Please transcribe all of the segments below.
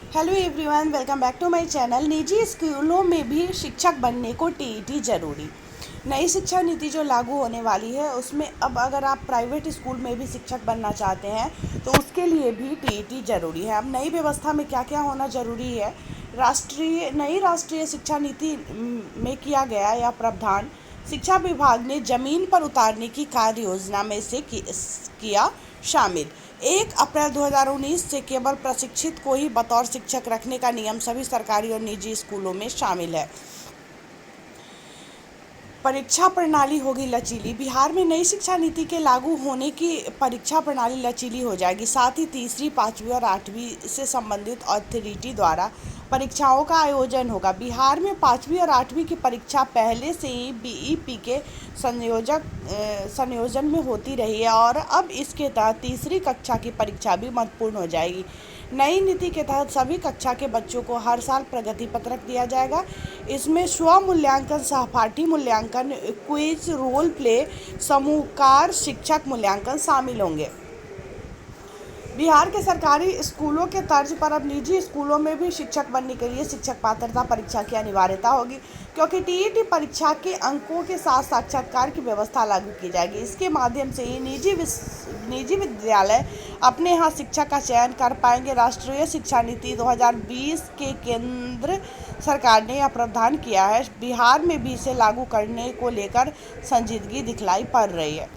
Hello everyone, welcome back to my channel. निजी स्कूलों में भी शिक्षक बनने को टीईटी जरूरी। नई शिक्षा नीति जो लागू होने वाली है उसमें अब अगर आप प्राइवेट स्कूल में भी शिक्षक बनना चाहते हैं तो उसके लिए भी टीईटी जरूरी है। अब नई व्यवस्था में क्या क्या होना जरूरी है, नई राष्ट्रीय शिक्षा नीति में किया गया यह प्रावधान शिक्षा विभाग ने जमीन पर उतारने की कार्य योजना में से किया शामिल। 1 अप्रैल 2019 से केवल प्रशिक्षित को ही बतौर शिक्षक रखने का नियम सभी सरकारी और निजी स्कूलों में शामिल है। परीक्षा प्रणाली होगी लचीली। बिहार में नई शिक्षा नीति के लागू होने की परीक्षा प्रणाली लचीली हो जाएगी। साथ ही तीसरी, पाँचवीं और आठवीं से संबंधित अथॉरिटी द्वारा परीक्षाओं का आयोजन होगा। बिहार में पाँचवीं और आठवीं की परीक्षा पहले से ही बीईपी के संयोजन में होती रही है और अब इसके तहत तीसरी कक्षा की परीक्षा भी महत्वपूर्ण हो जाएगी। नई नीति के तहत सभी कक्षा के बच्चों को हर साल प्रगति पत्रक दिया जाएगा। इसमें स्व मूल्यांकन, सहपाठी मूल्यांकन, क्विज, रोल प्ले, समूहकार, शिक्षक मूल्यांकन शामिल होंगे। बिहार के सरकारी स्कूलों के तर्ज पर अब निजी स्कूलों में भी शिक्षक बनने के लिए शिक्षक पात्रता परीक्षा की अनिवार्यता होगी, क्योंकि टीईटी परीक्षा के अंकों के साथ साक्षात्कार की व्यवस्था लागू की जाएगी। इसके माध्यम से ही निजी विद्यालय अपने यहाँ शिक्षक का चयन कर पाएंगे। राष्ट्रीय शिक्षा नीति 2020 के केंद्र सरकार ने यह प्रावधान किया है। बिहार में भी इसे लागू करने को लेकर संजीदगी दिखलाई पड़ रही है।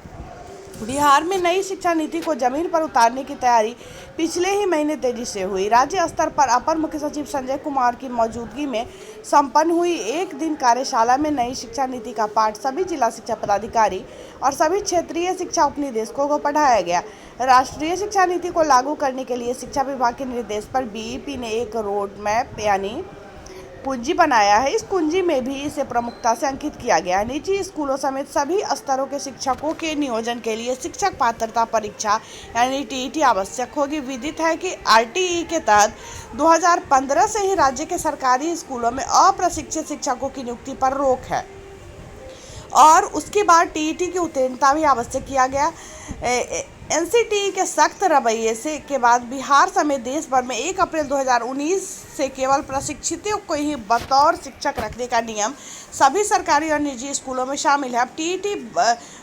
बिहार में नई शिक्षा नीति को जमीन पर उतारने की तैयारी पिछले ही महीने तेजी से हुई। राज्य स्तर पर अपर मुख्य सचिव संजय कुमार की मौजूदगी में संपन्न हुई एक दिन कार्यशाला में नई शिक्षा नीति का पाठ सभी जिला शिक्षा पदाधिकारी और सभी क्षेत्रीय शिक्षा उपनिदेशकों को पढ़ाया गया। राष्ट्रीय शिक्षा नीति को लागू करने के लिए शिक्षा विभाग के निर्देश पर बीईपी ने एक रोड मैप यानी कुंजी बनाया है। इस कुंजी में भी इसे प्रमुखता से अंकित किया गया है। निजी स्कूलों समेत सभी स्तरों के शिक्षकों के नियोजन के लिए शिक्षक पात्रता परीक्षा यानी टीईटी आवश्यक होगी। विदित है कि आरटीई के तहत 2015 से ही राज्य के सरकारी स्कूलों में अप्रशिक्षित शिक्षकों की नियुक्ति पर रोक है और उसके बाद टीईटी की उत्तीर्णता भी आवश्यक किया गया। एनसीटीई के सख्त रवैये से के बाद बिहार समेत देश भर में 1 अप्रैल 2019 से केवल प्रशिक्षितों को ही बतौर शिक्षक रखने का नियम सभी सरकारी और निजी स्कूलों में शामिल है। अब टीईटी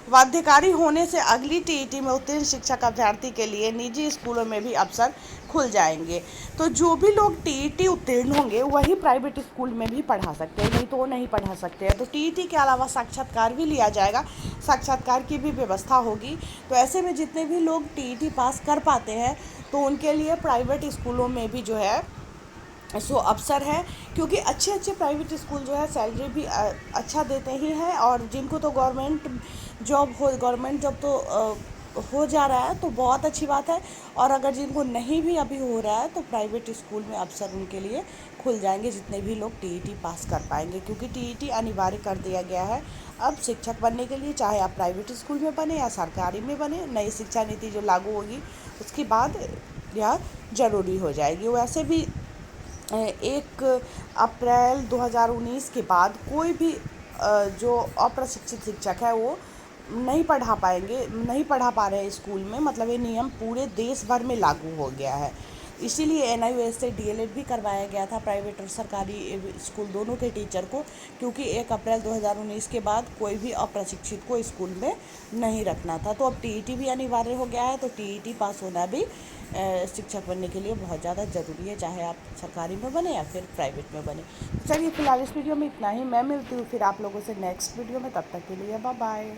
बाध्यकारी होने से अगली टीईटी में उत्तीर्ण शिक्षक अभ्यर्थी के लिए निजी स्कूलों में भी अवसर खुल जाएंगे। तो जो भी लोग टीईटी उत्तीर्ण होंगे वही प्राइवेट स्कूल में भी पढ़ा सकते हैं, नहीं तो वो नहीं पढ़ा सकते हैं। तो टीईटी के अलावा साक्षात्कार भी लिया जाएगा, साक्षात्कार की भी व्यवस्था होगी। तो ऐसे में जितने भी लोग टीईटी पास कर पाते हैं तो उनके लिए प्राइवेट स्कूलों में भी जो है सो अवसर है, क्योंकि अच्छे प्राइवेट स्कूल जो है सैलरी भी अच्छा देते ही हैं और जिनको तो गवर्नमेंट जॉब तो हो जा रहा है तो बहुत अच्छी बात है, और अगर जिनको नहीं भी अभी हो रहा है तो प्राइवेट स्कूल में अवसर उनके लिए खुल जाएंगे जितने भी लोग टीईटी पास कर पाएंगे, क्योंकि टीईटी अनिवार्य कर दिया गया है अब शिक्षक बनने के लिए, चाहे आप प्राइवेट स्कूल में बने या सरकारी में बने। नई शिक्षा नीति जो लागू होगी उसके बाद यह ज़रूरी हो जाएगी। वैसे भी 1 अप्रैल 2019 के बाद कोई भी जो अप्रशिक्षित शिक्षक है वो नहीं पढ़ा पा रहे हैं स्कूल में, मतलब ये नियम पूरे देश भर में लागू हो गया है। इसीलिए एनआईओएस से डीएलएड भी करवाया गया था प्राइवेट और सरकारी स्कूल दोनों के टीचर को, क्योंकि 1 अप्रैल 2019 के बाद कोई भी अप्रशिक्षित को स्कूल में नहीं रखना था। तो अब टीईटी भी अनिवार्य हो गया है, तो टीईटी पास होना भी शिक्षक बनने के लिए बहुत ज़्यादा ज़रूरी है, चाहे आप सरकारी में बने या फिर प्राइवेट में बने। चलिए फिलहाल इस वीडियो में इतना ही। मैं मिलती हूँ फिर आप लोगों से नेक्स्ट वीडियो में, तब तक के लिए बाय बाय।